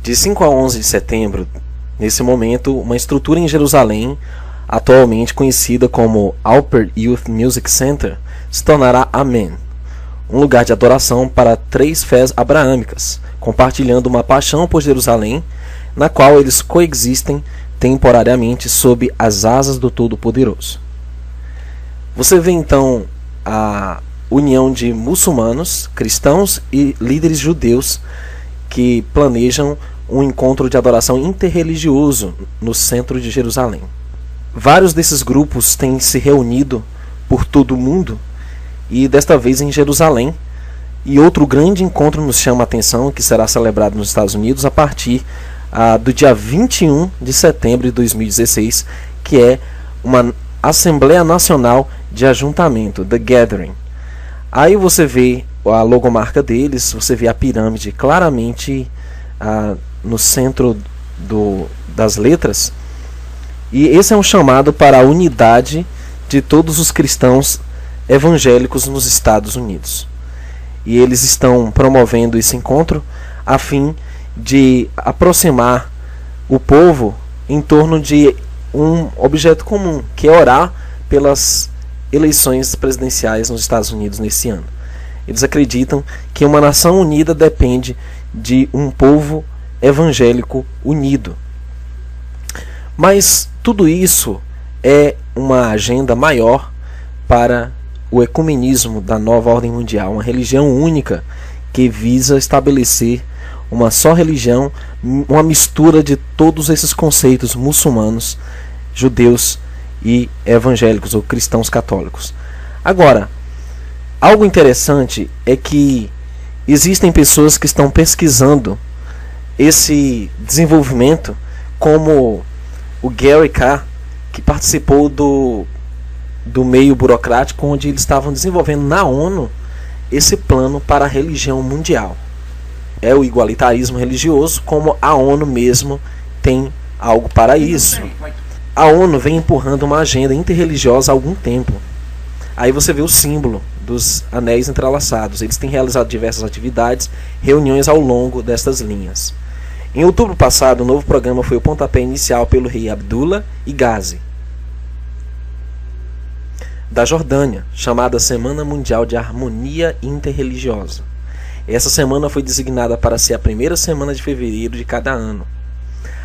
De 5 a 11 de setembro, nesse momento, uma estrutura em Jerusalém, atualmente conhecida como Alper Youth Music Center, se tornará Amém, um lugar de adoração para 3 fés abraâmicas, compartilhando uma paixão por Jerusalém, na qual eles coexistem temporariamente sob as asas do Todo-Poderoso. Você vê então a união de muçulmanos, cristãos e líderes judeus que planejam um encontro de adoração interreligioso no centro de Jerusalém. Vários desses grupos têm se reunido por todo o mundo e desta vez em Jerusalém. E outro grande encontro nos chama a atenção, que será celebrado nos Estados Unidos a partir do dia 21 de setembro de 2016, que é uma Assembleia Nacional de Ajuntamento, The Gathering. Aí você vê a logomarca deles, você vê a pirâmide claramente no centro das letras. E esse é um chamado para a unidade de todos os cristãos evangélicos nos Estados Unidos. E eles estão promovendo esse encontro a fim de aproximar o povo em torno de um objeto comum, que é orar pelas eleições presidenciais nos Estados Unidos nesse ano. Eles acreditam que uma nação unida depende de um povo evangélico unido. Mas tudo isso é uma agenda maior para o ecumenismo da nova ordem mundial, uma religião única que visa estabelecer uma só religião, uma mistura de todos esses conceitos muçulmanos, judeus e evangélicos ou cristãos católicos. Agora, algo interessante é que existem pessoas que estão pesquisando esse desenvolvimento, como o Gary Carr, que participou do meio burocrático, onde eles estavam desenvolvendo na ONU esse plano para a religião mundial. É o igualitarismo religioso, como a ONU mesmo tem algo para isso. A ONU vem empurrando uma agenda interreligiosa há algum tempo. Aí você vê o símbolo dos anéis entrelaçados. Eles têm realizado diversas atividades, reuniões ao longo destas linhas. Em outubro passado, o novo programa foi o pontapé inicial pelo rei Abdullah e Ghazi, da Jordânia, chamada Semana Mundial de Harmonia Interreligiosa. Essa semana foi designada para ser a primeira semana de fevereiro de cada ano.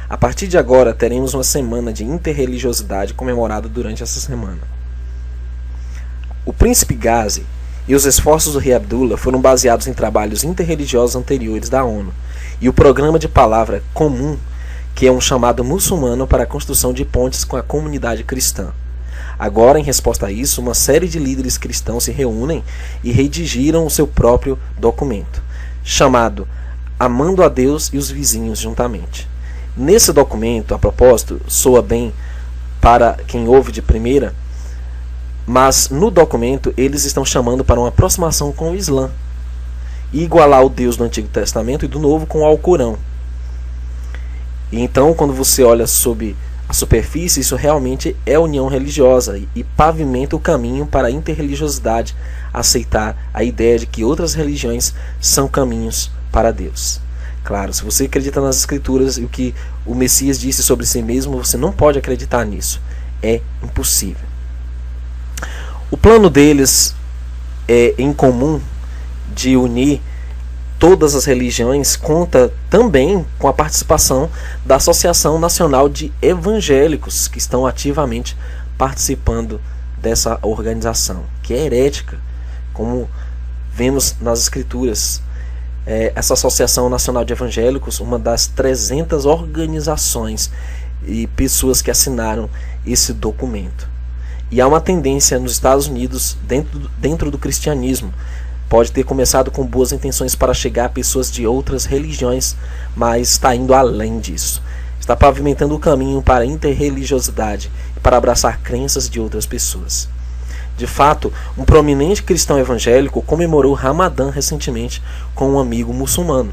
A partir de agora, teremos uma semana de interreligiosidade comemorada durante essa semana. O príncipe Ghazi e os esforços do rei Abdullah foram baseados em trabalhos interreligiosos anteriores da ONU e o programa de palavra comum, que é um chamado muçulmano para a construção de pontes com a comunidade cristã. Agora, em resposta a isso, uma série de líderes cristãos se reúnem e redigiram o seu próprio documento, chamado Amando a Deus e os Vizinhos Juntamente. Nesse documento, a propósito, soa bem para quem ouve de primeira, mas no documento eles estão chamando para uma aproximação com o Islã e igualar o Deus do Antigo Testamento e do Novo com o Alcorão. E então, quando você olha sob a superfície, isso realmente é união religiosa e pavimenta o caminho para a interreligiosidade, aceitar a ideia de que outras religiões são caminhos para Deus. Claro, se você acredita nas Escrituras e o que o Messias disse sobre si mesmo, você não pode acreditar nisso. É impossível. O plano deles é em comum de unir todas as religiões, conta também com a participação da Associação Nacional de Evangélicos, que estão ativamente participando dessa organização, que é herética, como vemos nas Escrituras. Essa Associação Nacional de Evangélicos, uma das 300 organizações e pessoas que assinaram esse documento. E há uma tendência nos Estados Unidos, dentro do cristianismo, pode ter começado com boas intenções para chegar a pessoas de outras religiões, mas está indo além disso. Está pavimentando o caminho para a interreligiosidade e para abraçar crenças de outras pessoas. De fato, um prominente cristão evangélico comemorou o Ramadã recentemente com um amigo muçulmano.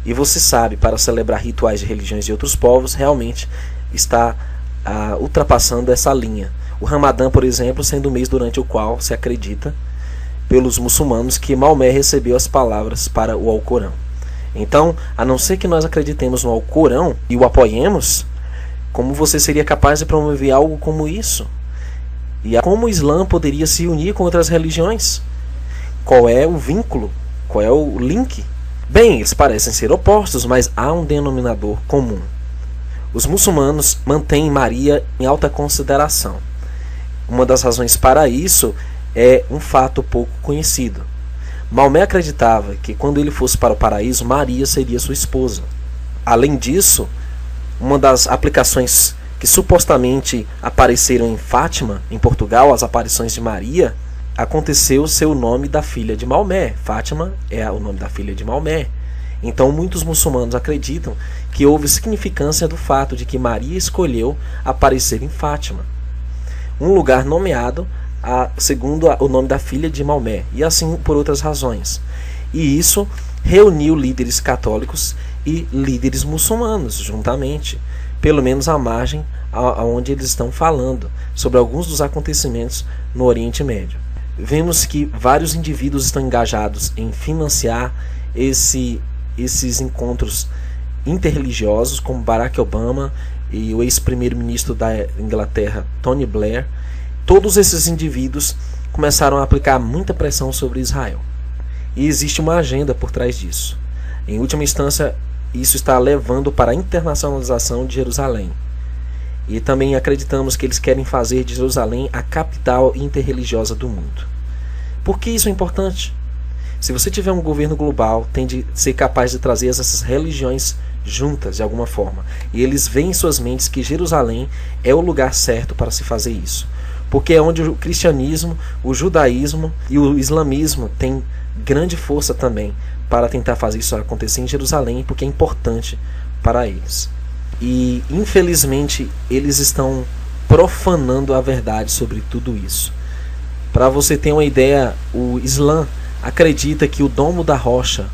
E você sabe, para celebrar rituais de religiões de outros povos, realmente está ultrapassando essa linha. O Ramadã, por exemplo, sendo o mês durante o qual se acredita pelos muçulmanos que Maomé recebeu as palavras para o Alcorão. Então, a não ser que nós acreditemos no Alcorão e o apoiemos, como você seria capaz de promover algo como isso? E como o Islã poderia se unir com outras religiões? Qual é o vínculo? Qual é o link? Bem, eles parecem ser opostos, mas há um denominador comum. Os muçulmanos mantêm Maria em alta consideração. Uma das razões para isso é um fato pouco conhecido. Maomé acreditava que quando ele fosse para o paraíso, Maria seria sua esposa. Além disso, uma das aplicações que supostamente apareceram em Fátima, em Portugal, as aparições de Maria, aconteceu ser o nome da filha de Maomé. Fátima é o nome da filha de Maomé. Então muitos muçulmanos acreditam que houve significância do fato de que Maria escolheu aparecer em Fátima, um lugar nomeado segundo o nome da filha de Maomé, e assim por outras razões. E isso reuniu líderes católicos e líderes muçulmanos juntamente, pelo menos à margem aonde eles estão falando sobre alguns dos acontecimentos no Oriente Médio. Vemos que vários indivíduos estão engajados em financiar esses encontros interreligiosos, como Barack Obama e o ex-primeiro-ministro da Inglaterra, Tony Blair. Todos esses indivíduos começaram a aplicar muita pressão sobre Israel. E existe uma agenda por trás disso. Em última instância, isso está levando para a internacionalização de Jerusalém. E também acreditamos que eles querem fazer de Jerusalém a capital interreligiosa do mundo. Por que isso é importante? Se você tiver um governo global, tem de ser capaz de trazer essas religiões juntas de alguma forma. E eles veem em suas mentes que Jerusalém é o lugar certo para se fazer isso. Porque é onde o cristianismo, o judaísmo e o islamismo têm grande força também para tentar fazer isso acontecer em Jerusalém, porque é importante para eles. E infelizmente eles estão profanando a verdade sobre tudo isso. Para você ter uma ideia, o Islã acredita que o domo da rocha,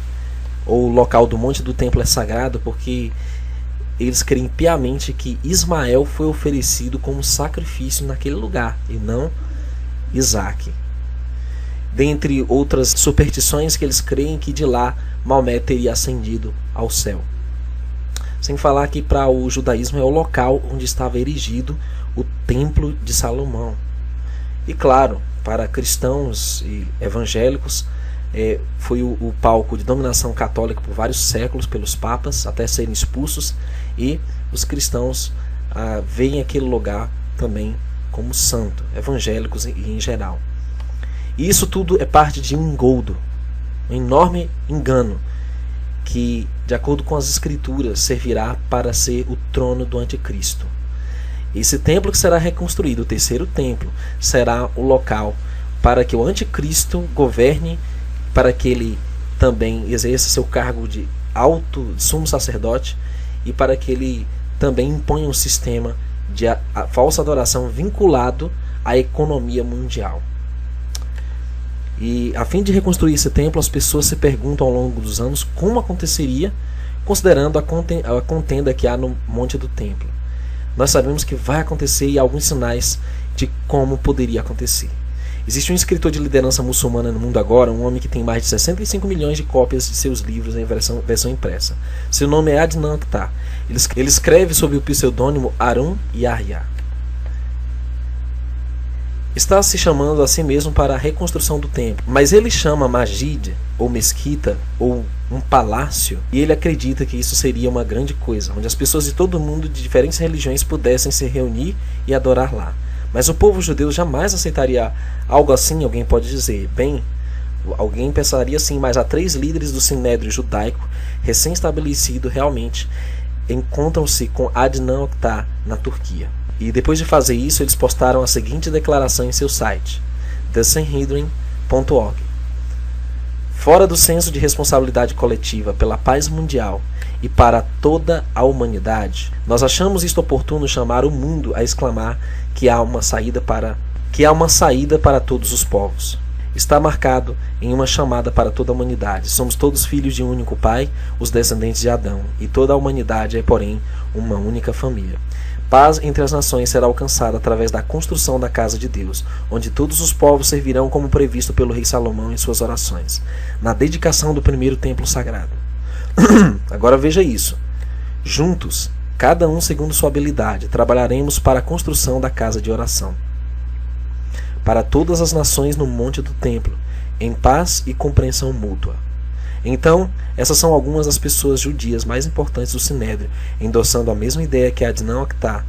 ou o local do monte do templo, é sagrado porque eles creem piamente que Ismael foi oferecido como sacrifício naquele lugar e não Isaac. Dentre outras superstições que eles creem que de lá Maomé teria ascendido ao céu. Sem falar que para o judaísmo é o local onde estava erigido o templo de Salomão. E claro, para cristãos e evangélicos, foi o palco de dominação católica por vários séculos pelos papas, até serem expulsos, e os cristãos veem aquele lugar também como santo, evangélicos e em geral. E isso tudo é parte de um engodo, um enorme engano, que, de acordo com as escrituras, servirá para ser o trono do anticristo. Esse templo que será reconstruído, o terceiro templo, será o local para que o anticristo governe, para que ele também exerça seu cargo de alto sumo sacerdote e para que ele também imponha um sistema de falsa adoração vinculado à economia mundial. E a fim de reconstruir esse templo, as pessoas se perguntam ao longo dos anos como aconteceria, considerando a contenda que há no Monte do Templo. Nós sabemos que vai acontecer e há alguns sinais de como poderia acontecer. Existe um escritor de liderança muçulmana no mundo agora, um homem que tem mais de 65 milhões de cópias de seus livros em versão impressa. Seu nome é Adnan Oktar. Ele escreve sob o pseudônimo Harun Yahya. Está se chamando a si mesmo para a reconstrução do templo, mas ele chama Masjid, ou mesquita, ou um palácio, e ele acredita que isso seria uma grande coisa, onde as pessoas de todo mundo, de diferentes religiões, pudessem se reunir e adorar lá. Mas o povo judeu jamais aceitaria algo assim. Alguém pode dizer, bem, alguém pensaria assim, mas há 3 líderes do sinédrio judaico, recém-estabelecido realmente, encontram-se com Adnan Oktar na Turquia. E depois de fazer isso, eles postaram a seguinte declaração em seu site, thesanhedrin.org: fora do senso de responsabilidade coletiva pela paz mundial e para toda a humanidade, nós achamos isto oportuno chamar o mundo a exclamar que há uma saída para todos os povos. Está marcado em uma chamada para toda a humanidade. Somos todos filhos de um único pai, os descendentes de Adão, e toda a humanidade é, porém, uma única família. Paz entre as nações será alcançada através da construção da casa de Deus, onde todos os povos servirão como previsto pelo rei Salomão em suas orações, na dedicação do primeiro templo sagrado. Agora veja isso. Juntos, cada um segundo sua habilidade, trabalharemos para a construção da casa de oração, para todas as nações no monte do templo, em paz e compreensão mútua. Então, essas são algumas das pessoas judias mais importantes do Sinédrio, endossando a mesma ideia que a de não Actá.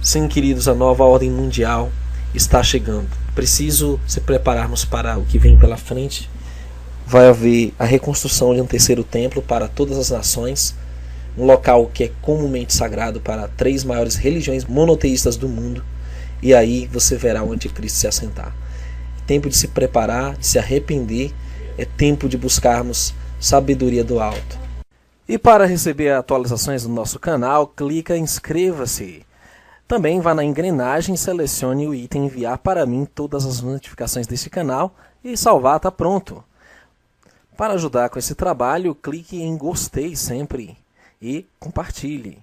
Sim, queridos, a nova ordem mundial está chegando. Preciso se prepararmos para o que vem pela frente. Vai haver a reconstrução de um terceiro templo para todas as nações, um local que é comumente sagrado para 3 maiores religiões monoteístas do mundo, e aí você verá o anticristo se assentar. É tempo de se preparar, de se arrepender, é tempo de buscarmos sabedoria do alto. E para receber atualizações do nosso canal, clica em inscreva-se. Também vá na engrenagem e selecione o item enviar para mim todas as notificações deste canal e salvar está pronto. Para ajudar com esse trabalho, clique em gostei sempre e compartilhe.